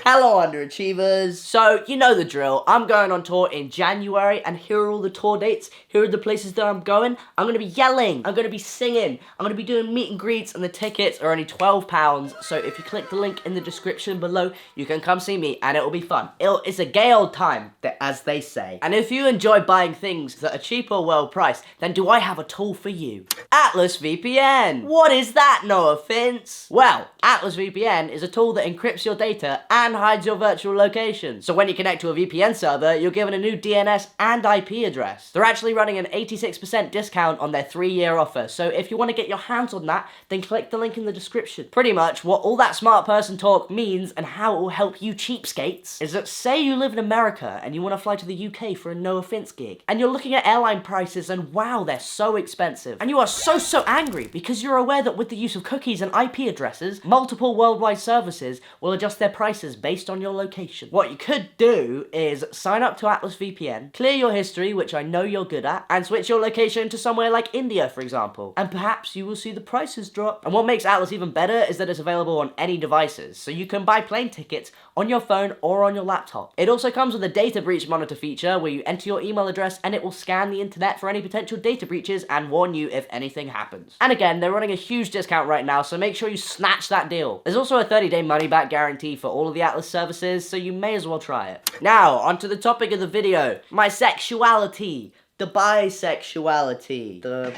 Hello, underachievers. So, you know the drill. I'm going on tour in January, and here are all the tour dates. Here are the places that I'm going. I'm going to be yelling. I'm going to be singing. I'm going to be doing meet and greets, and the tickets are only £12. So if you click the link in the description below, you can come see me, and it will be fun. It's a gay old time, as they say. And if you enjoy buying things that are cheap or well priced, then do I have a tool for you. Atlas VPN. What is that, Noahfinnce? Well, Atlas VPN is a tool that encrypts your data and hides your virtual location. So when you connect to a VPN server, you're given a new DNS and IP address. They're actually running an 86% discount on their 3-year offer, so if you want to get your hands on that, then click the link in the description. Pretty much what all that smart person talk means and how it will help you cheapskates is that say you live in America and you want to fly to the UK for a Noahfinnce gig, and you're looking at airline prices and wow, they're so expensive, and you are so angry because you're aware that with the use of cookies and IP addresses, multiple worldwide services will adjust their prices based on your location. What you could do is sign up to Atlas VPN, clear your history, which I know you're good at, and switch your location to somewhere like India, for example. And perhaps you will see the prices drop. And what makes Atlas even better is that it's available on any devices, so you can buy plane tickets on your phone or on your laptop. It also comes with a data breach monitor feature where you enter your email address and it will scan the internet for any potential data breaches and warn you if anything happens. And again, they're running a huge discount right now, so make sure you snatch that deal. There's also a 30-day money-back guarantee for all of the Atlas services, so you may as well try it. Now, onto the topic of the video, my sexuality, the bisexuality, the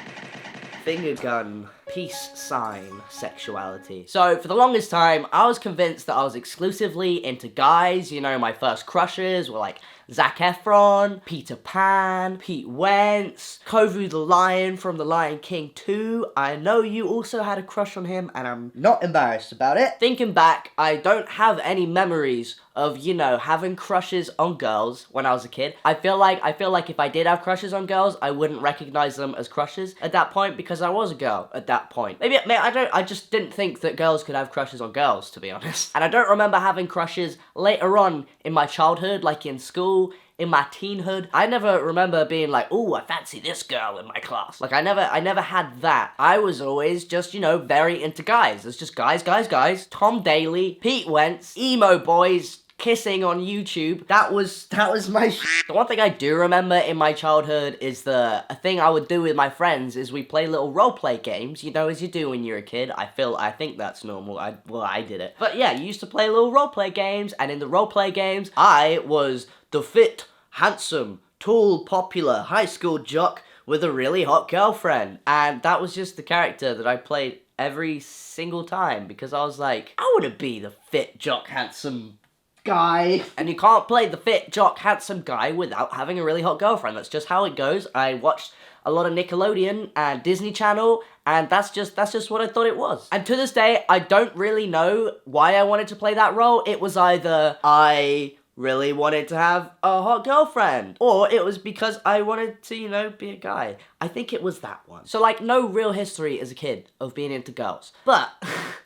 finger gun, peace sign sexuality. So for the longest time, I was convinced that I was exclusively into guys. You know, my first crushes were like Zac Efron, Peter Pan, Pete Wentz, Kovu the Lion from The Lion King 2. I know you also had a crush on him, and I'm not embarrassed about it. Thinking back, I don't have any memories of, you know, having crushes on girls when I was a kid. I feel like if I did have crushes on girls, I wouldn't recognize them as crushes at that point because I was a girl at that point. Maybe I just didn't think that girls could have crushes on girls, to be honest. And I don't remember having crushes later on in my childhood, like in school, in my teenhood. I never remember being like, ooh, I fancy this girl in my class. Like, I never had that. I was always just, you know, very into guys. It's just guys. Tom Daly, Pete Wentz, emo boys, kissing on YouTube. That was my The one thing I do remember in my childhood is a thing I would do with my friends is we play little role-play games, you know, as you do when you're a kid. I think that's normal. I did it. But yeah, you used to play little role-play games, and in the role-play games, I was the fit, handsome, tall, popular high school jock with a really hot girlfriend. And that was just the character that I played every single time because I was like, I want to be the fit, jock, handsome guy. And you can't play the fit, jock, handsome guy without having a really hot girlfriend. That's just how it goes. I watched a lot of Nickelodeon and Disney Channel, and that's just what I thought it was. And to this day, I don't really know why I wanted to play that role. It was either I really wanted to have a hot girlfriend, or it was because I wanted to, you know, be a guy. I think it was that one. So, like, no real history as a kid of being into girls. But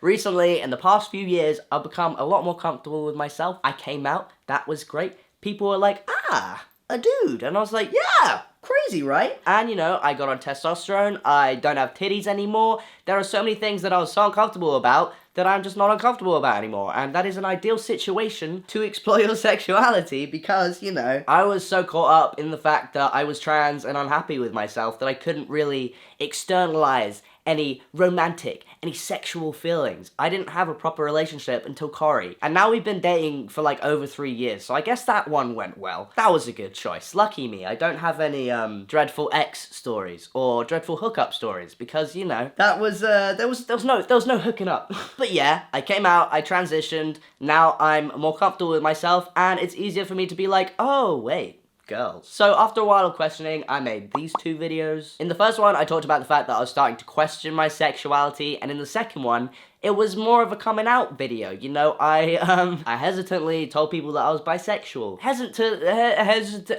recently, in the past few years, I've become a lot more comfortable with myself. I came out. That was great. People were like, ah, a dude. And I was like, yeah, crazy, right? And, you know, I got on testosterone. I don't have titties anymore. There are so many things that I was so uncomfortable about that I'm just not uncomfortable about anymore. And that is an ideal situation to explore your sexuality because, you know, I was so caught up in the fact that I was trans and unhappy with myself that I couldn't really externalize any romantic, any sexual feelings. I didn't have a proper relationship until Corey. And now we've been dating for like over 3 years, so I guess that one went well. That was a good choice. Lucky me. I don't have any dreadful ex stories or dreadful hookup stories because, you know, that was there was no hooking up. But yeah, I came out, I transitioned, now I'm more comfortable with myself and it's easier for me to be like, oh wait, girls. So after a while of questioning, I made these 2 videos. In the first one, I talked about the fact that I was starting to question my sexuality, and in the second one, it was more of a coming out video. You know, I hesitantly told people that I was bisexual.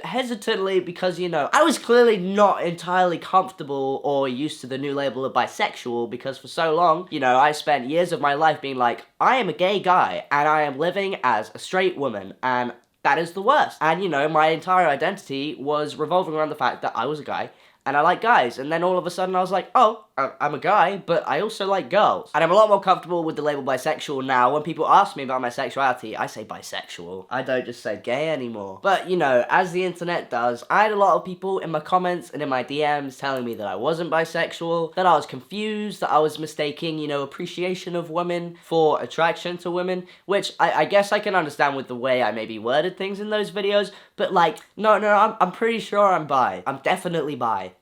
Hesitantly because, you know, I was clearly not entirely comfortable or used to the new label of bisexual because for so long, you know, I spent years of my life being like, I am a gay guy and I am living as a straight woman, and that is the worst. And, you know, my entire identity was revolving around the fact that I was a guy and I like guys. And then all of a sudden I was like, oh, I'm a guy, but I also like girls. And I'm a lot more comfortable with the label bisexual now. When people ask me about my sexuality, I say bisexual. I don't just say gay anymore. But, you know, as the internet does, I had a lot of people in my comments and in my DMs telling me that I wasn't bisexual, that I was confused, that I was mistaking, you know, appreciation of women for attraction to women, which I guess I can understand with the way I maybe worded things in those videos, but like, no, I'm pretty sure I'm bi. I'm definitely bi.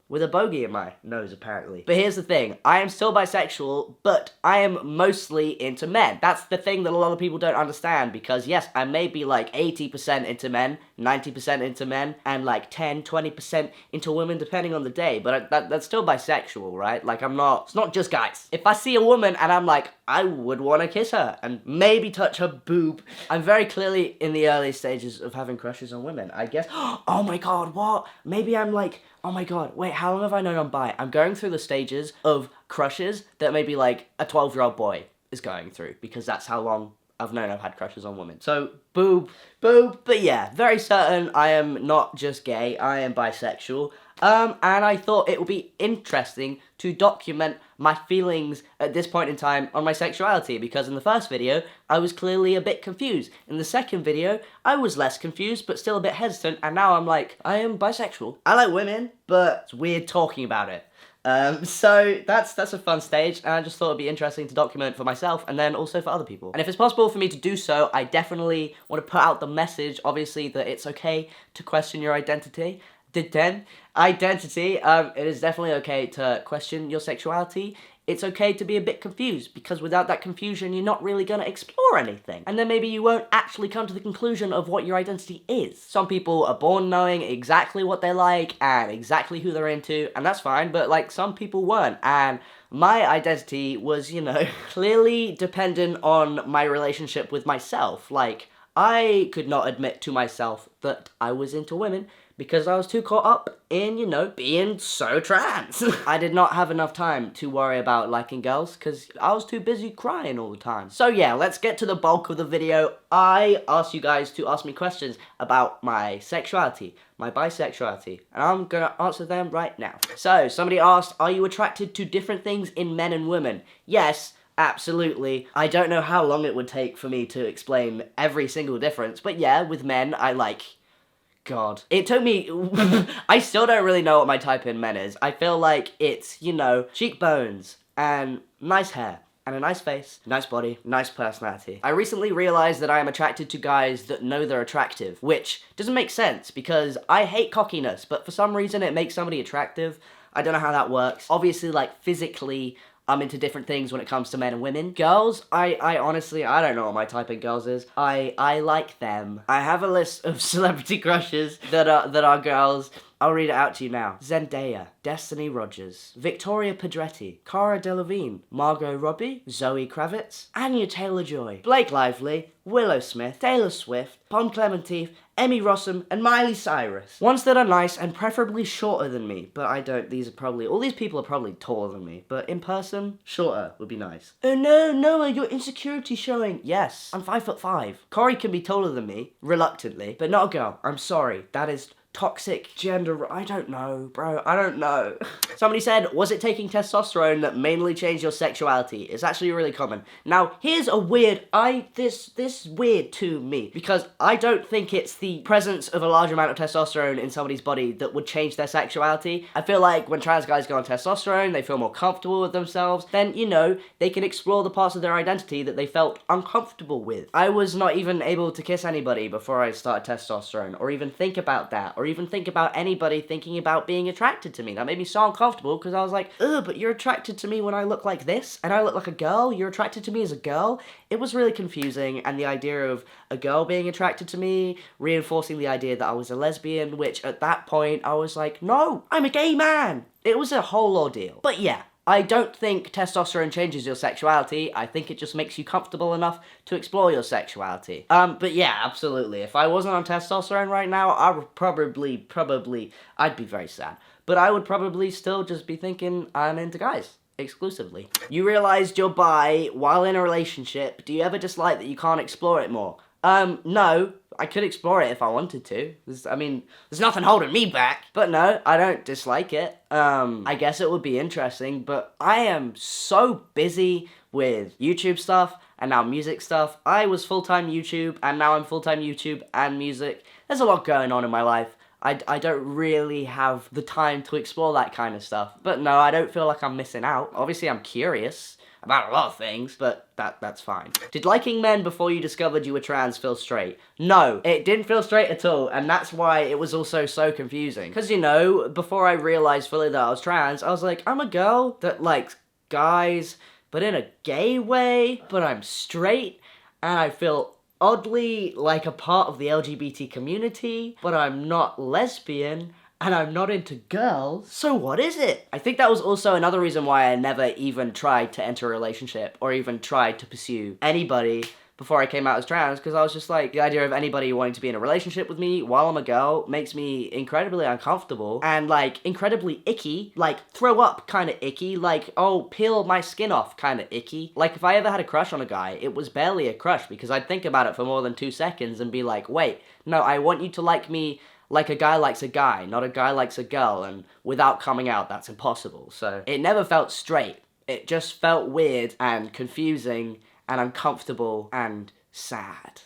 With a bogey in my nose, apparently. But here's the thing, I am still bisexual, but I am mostly into men. That's the thing that a lot of people don't understand, because yes, I may be like 80% into men, 90% into men, and like 10, 20% into women, depending on the day, but that's still bisexual, right? Like, it's not just guys. If I see a woman and I'm like, I would want to kiss her, and maybe touch her boob, I'm very clearly in the early stages of having crushes on women, I guess. Oh my god, what? Maybe I'm like, oh my god, wait, how long have I known I'm bi? I'm going through the stages of crushes that maybe like a 12-year-old boy is going through, because that's how long I've known I've had crushes on women. So, boob, but yeah, very certain I am not just gay, I am bisexual. And I thought it would be interesting to document my feelings at this point in time on my sexuality, because in the first video, I was clearly a bit confused. In the second video, I was less confused, but still a bit hesitant, and now I'm like, I am bisexual. I like women, but it's weird talking about it. So that's a fun stage, and I just thought it'd be interesting to document for myself and then also for other people. And if it's possible for me to do so, I definitely want to put out the message, obviously, that it's okay to question your identity. It is definitely okay to question your sexuality. It's okay to be a bit confused, because without that confusion, you're not really gonna explore anything. And then maybe you won't actually come to the conclusion of what your identity is. Some people are born knowing exactly what they like and exactly who they're into, and that's fine, but like, some people weren't. And my identity was, you know, clearly dependent on my relationship with myself. Like, I could not admit to myself that I was into women, because I was too caught up in, you know, being so trans. I did not have enough time to worry about liking girls, because I was too busy crying all the time. So yeah, let's get to the bulk of the video. I asked you guys to ask me questions about my sexuality, my bisexuality, and I'm gonna answer them right now. So, somebody asked, are you attracted to different things in men and women? Yes. Absolutely. I don't know how long it would take for me to explain every single difference, but yeah, with men, I like... God. It took me... I still don't really know what my type in men is. I feel like it's, you know, cheekbones, and nice hair, and a nice face, nice body, nice personality. I recently realized that I am attracted to guys that know they're attractive, which doesn't make sense, because I hate cockiness, but for some reason it makes somebody attractive. I don't know how that works. Obviously, like, physically, I'm into different things when it comes to men and women. Girls, I honestly, I don't know what my type of girls is. I like them. I have a list of celebrity crushes that are girls. I'll read it out to you now. Zendaya, Destiny Rogers, Victoria Pedretti, Cara Delevingne, Margot Robbie, Zoe Kravitz, Anya Taylor-Joy, Blake Lively, Willow Smith, Taylor Swift, Pom Clementine, Emmy Rossum, and Miley Cyrus. Ones that are nice and preferably shorter than me, but I don't, all these people are probably taller than me, but in person, shorter would be nice. Oh no, Noah, your insecurity showing. Yes, I'm 5'5". Corey can be taller than me, reluctantly, but not a girl. I'm sorry, that is toxic gender, I don't know, bro, I don't know. Somebody said, was it taking testosterone that mainly changed your sexuality? It's actually really common. Now, here's a weird, this is weird to me, because I don't think it's the presence of a large amount of testosterone in somebody's body that would change their sexuality. I feel like when trans guys go on testosterone, they feel more comfortable with themselves, then, you know, they can explore the parts of their identity that they felt uncomfortable with. I was not even able to kiss anybody before I started testosterone, or even think about that, or even think about anybody thinking about being attracted to me. That made me so uncomfortable, because I was like, ugh, but you're attracted to me when I look like this, and I look like a girl? You're attracted to me as a girl? It was really confusing, and the idea of a girl being attracted to me, reinforcing the idea that I was a lesbian, which at that point, I was like, no, I'm a gay man! It was a whole ordeal. But yeah, I don't think testosterone changes your sexuality. I think it just makes you comfortable enough to explore your sexuality. But yeah, absolutely. If I wasn't on testosterone right now, I would probably, I'd be very sad. But I would probably still just be thinking I'm into guys. Exclusively. You realized you're bi while in a relationship. Do you ever dislike that you can't explore it more? No. I could explore it if I wanted to. There's nothing holding me back. But no, I don't dislike it. I guess it would be interesting, but I am so busy with YouTube stuff and now music stuff. I was full-time YouTube, and now I'm full-time YouTube and music. There's a lot going on in my life. I don't really have the time to explore that kind of stuff. But no, I don't feel like I'm missing out. Obviously, I'm curious about a lot of things, but that's fine. Did liking men before you discovered you were trans feel straight? No, it didn't feel straight at all, and that's why it was also so confusing. Because, you know, before I realized fully that I was trans, I was like, I'm a girl that likes guys, but in a gay way, but I'm straight, and I feel oddly like a part of the LGBT community, but I'm not lesbian, and I'm not into girls, so what is it? I think that was also another reason why I never even tried to enter a relationship, or even tried to pursue anybody before I came out as trans, because I was just like, the idea of anybody wanting to be in a relationship with me while I'm a girl makes me incredibly uncomfortable, and like, incredibly icky, like, throw up kinda icky, like, oh, peel my skin off kinda icky. Like, if I ever had a crush on a guy, it was barely a crush, because I'd think about it for more than 2 seconds and be like, wait, no, I want you to like me like a guy likes a guy, not a guy likes a girl, and without coming out, that's impossible. So it never felt straight. It just felt weird and confusing and uncomfortable and sad.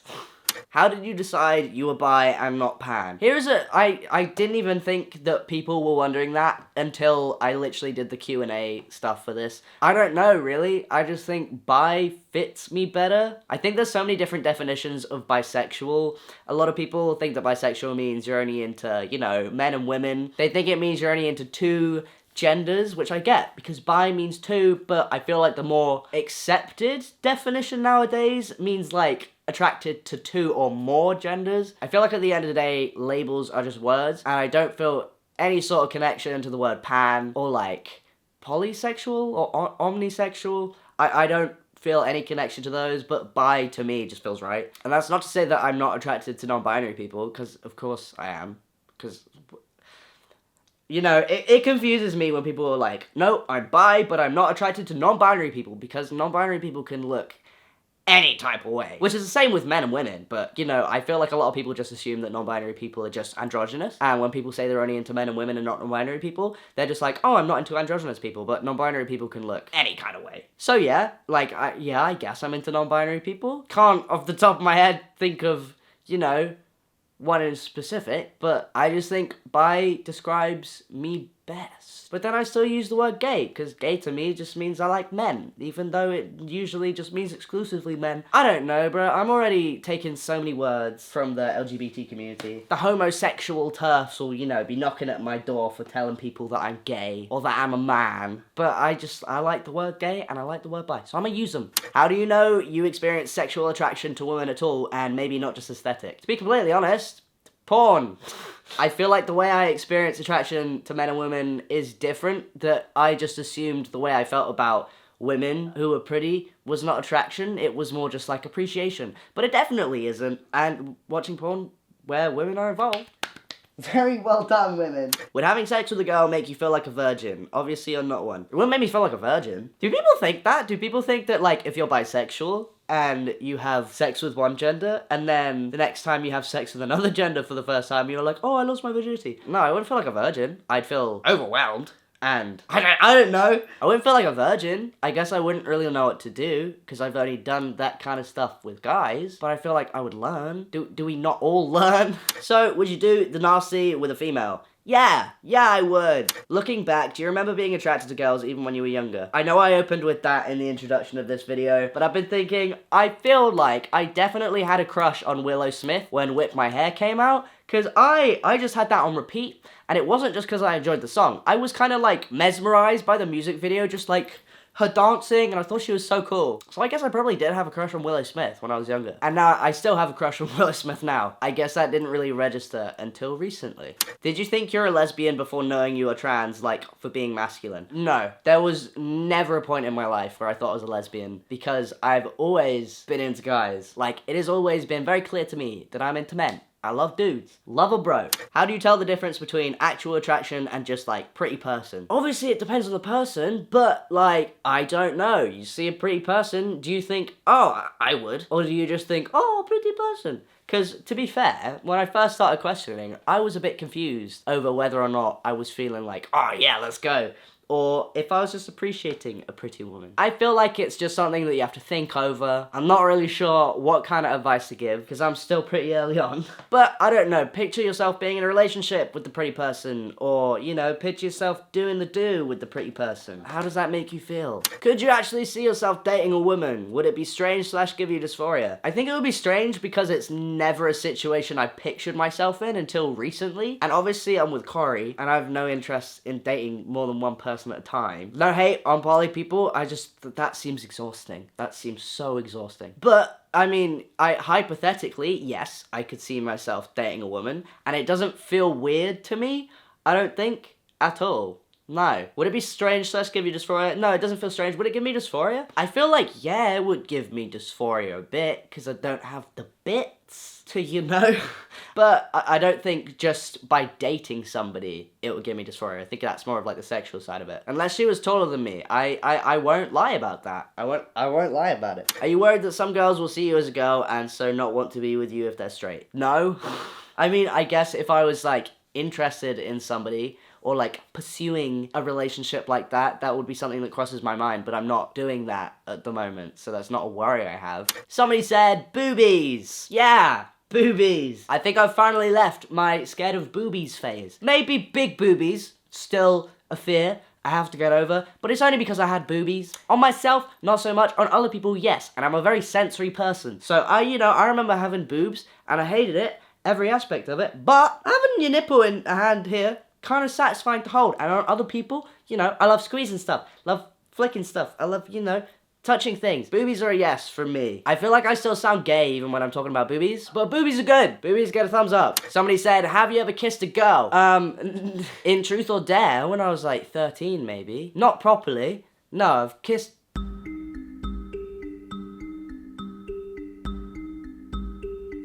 How did you decide you were bi and not pan? I didn't even think that people were wondering that until I literally did the Q&A stuff for this. I don't know, really. I just think bi fits me better. I think there's so many different definitions of bisexual. A lot of people think that bisexual means you're only into, you know, men and women. They think it means you're only into 2 genders, which I get, because bi means 2, but I feel like the more accepted definition nowadays means, like, attracted to 2 or more genders. I feel like at the end of the day, labels are just words, and I don't feel any sort of connection to the word pan, or like, polysexual, or omnisexual. I don't feel any connection to those, but bi to me just feels right. And that's not to say that I'm not attracted to non-binary people, because of course I am, because, you know, it confuses me when people are like, no, I'm bi, but I'm not attracted to non-binary people, because non-binary people can look any type of way. Which is the same with men and women, but, you know, I feel like a lot of people just assume that non-binary people are just androgynous, and when people say they're only into men and women and not non-binary people, they're just like, oh, I'm not into androgynous people, but non-binary people can look any kind of way. So yeah, like, I guess I'm into non-binary people. Can't, off the top of my head, think of, you know, one in specific, but I just think bi describes me best. But then I still use the word gay, because gay to me just means I like men, even though it usually just means exclusively men. I don't know, bro. I'm already taking so many words from the LGBT community. The homosexual turfs will, you know, be knocking at my door for telling people that I'm gay, or that I'm a man. But I like the word gay, and I like the word bi, so I'm gonna use them. How do you know you experience sexual attraction to women at all, and maybe not just aesthetic? To be completely honest, porn. I feel like the way I experience attraction to men and women is different, that I just assumed the way I felt about women who were pretty was not attraction, it was more just like appreciation. But it definitely isn't, and watching porn where women are involved. Very well done, women. Would having sex with a girl make you feel like a virgin? Obviously you're not one. It wouldn't make me feel like a virgin. Do people think that? Do people think that, like, if you're bisexual and you have sex with one gender, and then the next time you have sex with another gender for the first time, you're like, oh, I lost my virginity? No, I wouldn't feel like a virgin. I'd feel overwhelmed. And I don't know. I wouldn't feel like a virgin. I guess I wouldn't really know what to do, because I've only done that kind of stuff with guys. But I feel like I would learn. Do we not all learn? So, would you do the nasty with a female? Yeah, I would. Looking back, do you remember being attracted to girls even when you were younger? I know I opened with that in the introduction of this video, but I've been thinking, I feel like I definitely had a crush on Willow Smith when Whip My Hair came out, because I just had that on repeat, and it wasn't just because I enjoyed the song. I was kind of like mesmerized by the music video, just like her dancing, and I thought she was so cool. So I guess I probably did have a crush on Willow Smith when I was younger. And now I still have a crush on Willow Smith now. I guess that didn't really register until recently. Did you think you're a lesbian before knowing you were trans, like, for being masculine? No. There was never a point in my life where I thought I was a lesbian, because I've always been into guys. Like, it has always been very clear to me that I'm into men. I love dudes. Love a bro. How do you tell the difference between actual attraction and just like pretty person? Obviously it depends on the person, but like, I don't know. You see a pretty person, do you think, oh, I would? Or do you just think, oh, pretty person? Because, to be fair, when I first started questioning, I was a bit confused over whether or not I was feeling like, oh yeah, let's go. Or if I was just appreciating a pretty woman. I feel like it's just something that you have to think over. I'm not really sure what kind of advice to give, because I'm still pretty early on. But, I don't know, picture yourself being in a relationship with the pretty person, or, you know, picture yourself doing the do with the pretty person. How does that make you feel? Could you actually see yourself dating a woman? Would it be strange / give you dysphoria? I think it would be strange because it's never a situation I pictured myself in until recently. And obviously I'm with Corey, and I have no interest in dating more than one person at a time. No hate on poly people, that seems exhausting. That seems so exhausting. But, I mean, hypothetically, yes, I could see myself dating a woman, and it doesn't feel weird to me, I don't think, at all. No. Would it be strange / give you dysphoria? No, it doesn't feel strange. Would it give me dysphoria? I feel like, yeah, it would give me dysphoria a bit, because I don't have the bits to, you know. But I don't think just by dating somebody, it would give me dysphoria. I think that's more of like the sexual side of it. Unless she was taller than me. I won't lie about that. I won't lie about it. Are you worried that some girls will see you as a girl and so not want to be with you if they're straight? No. I mean, I guess if I was like interested in somebody, or like pursuing a relationship like that, that would be something that crosses my mind, but I'm not doing that at the moment, so that's not a worry I have. Somebody said boobies. Yeah, boobies. I think I've finally left my scared of boobies phase. Maybe big boobies, still a fear I have to get over, but it's only because I had boobies. On myself, not so much. On other people, yes, and I'm a very sensory person. So I remember having boobs, and I hated it, every aspect of it, but having your nipple in a hand here, kind of satisfying to hold. And on other people, you know, I love squeezing stuff, love flicking stuff, I love, you know, touching things. Boobies are a yes from me. I feel like I still sound gay even when I'm talking about boobies, but boobies are good. Boobies get a thumbs up. Somebody said, have you ever kissed a girl? In Truth or Dare, when I was like 13 maybe. Not properly. No, I've kissed...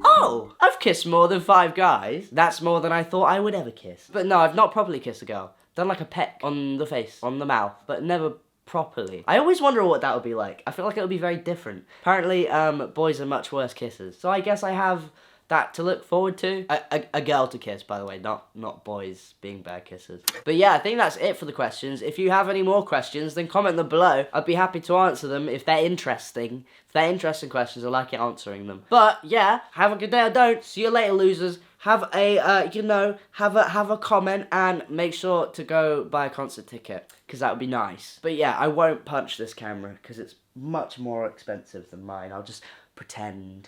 Oh, I've kissed more than 5 guys. That's more than I thought I would ever kiss. But no, I've not properly kissed a girl. Done like a peck on the face, on the mouth, but never properly. I always wonder what that would be like. I feel like it would be very different. Apparently, boys are much worse kissers. So I guess I have that to look forward to. A girl to kiss, by the way, not boys being bad kissers. But yeah, I think that's it for the questions. If you have any more questions, then comment them below. I'd be happy to answer them if they're interesting. If they're interesting questions, I like it answering them. But yeah, have a good day or don't. See you later, losers. Have a, you know, have a comment, and make sure to go buy a concert ticket, because that would be nice. But yeah, I won't punch this camera, because it's much more expensive than mine. I'll just pretend.